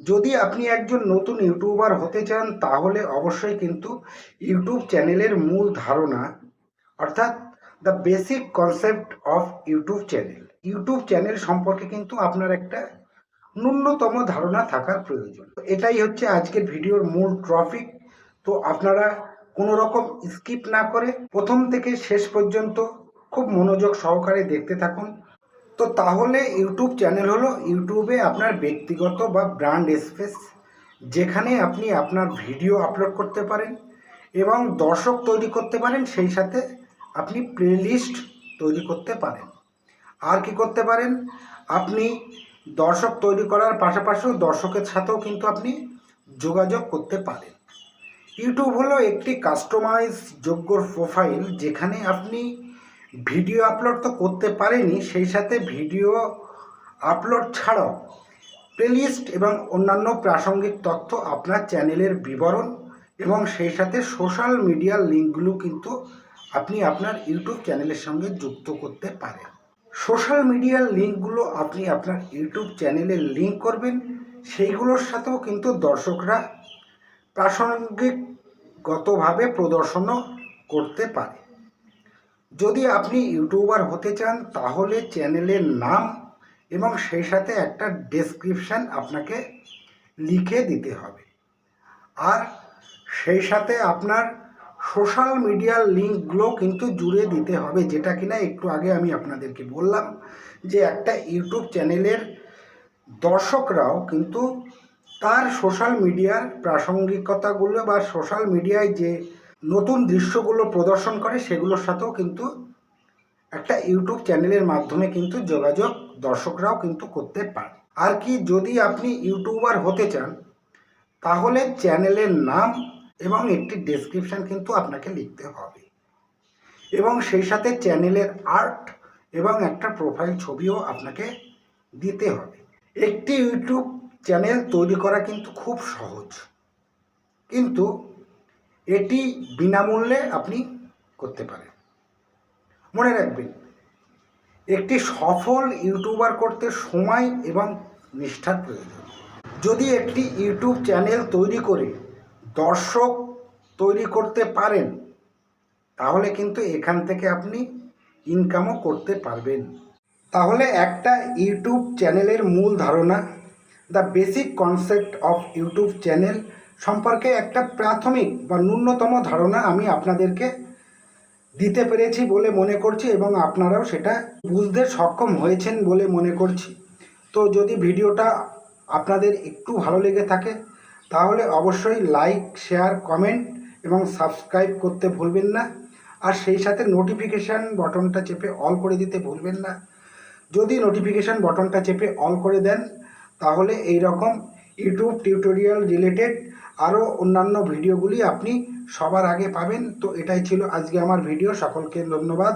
যদি আপনি একজন নতুন ইউটিউবার হতে চান তাহলে অবশ্যই কিন্তু ইউটিউব চ্যানেলের মূল ধারণা অর্থাৎ the basic concept of YouTube channel সম্পর্কে কিন্তু আপনার একটা ন্যূনতম ধারণা থাকার প্রয়োজন। এটাই হচ্ছে আজকের ভিডিওর মূল টপিক। তো আপনারা কোনো রকম স্কিপ না করে প্রথম থেকে শেষ পর্যন্ত খুব মনোযোগ সহকারে দেখতে থাকুন। তো তাহলে ইউটিউব চ্যানেল হলো ইউটিউবে আপনার ব্যক্তিগত বা ব্র্যান্ড স্পেস, যেখানে আপনি আপনার ভিডিও আপলোড করতে পারেন এবং দর্শক তৈরি করতে পারেন, সেই সাথে আপনি প্লেলিস্ট তৈরি করতে পারেন। আর কি করতে পারেন, আপনি দর্শক তৈরি করার পাশাপাশিও দর্শকের সাথেও কিন্তু আপনি যোগাযোগ করতে পারেন। ইউটিউব হলো একটি কাস্টমাইজ যোগ্য প্রোফাইল, যেখানে আপনি ভিডিও আপলোড তো করতে পারেনই, সেই সাথে ভিডিও আপলোড ছাড়াও প্লেলিস্ট এবং অন্যান্য প্রাসঙ্গিক তথ্য, আপনার চ্যানেলের বিবরণ এবং সেই সাথে সোশ্যাল মিডিয়ার লিঙ্কগুলো কিন্তু আপনি আপনার ইউটিউব চ্যানেলের সঙ্গে যুক্ত করতে পারেন। সোশ্যাল মিডিয়ার লিঙ্কগুলো আপনি আপনার ইউটিউব চ্যানেলে লিঙ্ক করবেন, সেইগুলোর সাথেও কিন্তু দর্শকরা প্রাসঙ্গিকগতভাবে প্রদর্শনও করতে পারে। যদি আপনি ইউটিউবার হতে চান তাহলে চ্যানেলের নাম এবং সেই সাথে একটা ডেসক্রিপশান আপনাকে লিখে দিতে হবে। আর সেই সাথে আপনার সোশ্যাল মিডিয়ার লিঙ্কগুলো কিন্তু জুড়ে দিতে হবে, যেটা কিনা একটু আগে আমি আপনাদেরকে বললাম যে একটা ইউটিউব চ্যানেলের দর্শকরাও কিন্তু তার সোশ্যাল মিডিয়ার প্রাসঙ্গিকতাগুলো বা সোশ্যাল মিডিয়ায় যে নতুন দৃশ্যগুলো প্রদর্শন করে সেগুলোর সাথেও কিন্তু একটা ইউটিউব চ্যানেলের মাধ্যমে কিন্তু যোগাযোগ দর্শকরাও কিন্তু করতে পারে। আর কি, যদি আপনি ইউটিউবার হতে চান তাহলে চ্যানেলের নাম এবং একটি ডেসক্রিপশান কিন্তু আপনাকে লিখতে হবে এবং সেই সাথে চ্যানেলের আর্ট এবং একটা প্রোফাইল ছবিও আপনাকে দিতে হবে। একটি ইউটিউব চ্যানেল তৈরি করা কিন্তু খুব সহজ, কিন্তু এটি বিনামূল্যে আপনি করতে পারেন। মনে রাখবেন, একটি সফল ইউটিউবার করতে সময় এবং নিষ্ঠার প্রয়োজন। যদি একটি ইউটিউব চ্যানেল তৈরি করে দর্শক তৈরি করতে পারেন তাহলে কিন্তু এখান থেকে আপনি ইনকামও করতে পারবেন। তাহলে একটা ইউটিউব চ্যানেলের মূল ধারণা, the basic concept of YouTube channel সম্পর্কে একটা প্রাথমিক বা ন্যূনতম ধারণা আমি আপনাদেরকে দিতে পেরেছি বলে মনে করছি এবং আপনারাও সেটা বুঝতে সক্ষম হয়েছেন বলে মনে করছি। তো যদি ভিডিওটা আপনাদের একটু ভালো লেগে থাকে তাহলে অবশ্যই লাইক, শেয়ার, কমেন্ট এবং সাবস্ক্রাইব করতে ভুলবেন না। আর সেই সাথে নোটিফিকেশান বটনটা চেপে অল করে দিতে ভুলবেন না। যদি নোটিফিকেশান বটনটা চেপে অল করে দেন তাহলে এই রকম ইউটিউব টিউটোরিয়াল রিলেটেড আরও অন্যান্য ভিডিওগুলি আপনি সবার আগে পাবেন। তো এটাই ছিল আজকে আমার ভিডিও। সকলকে ধন্যবাদ।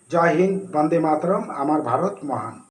জয় হিন্দ, বন্দে মাতরম, আমার ভারত মহান।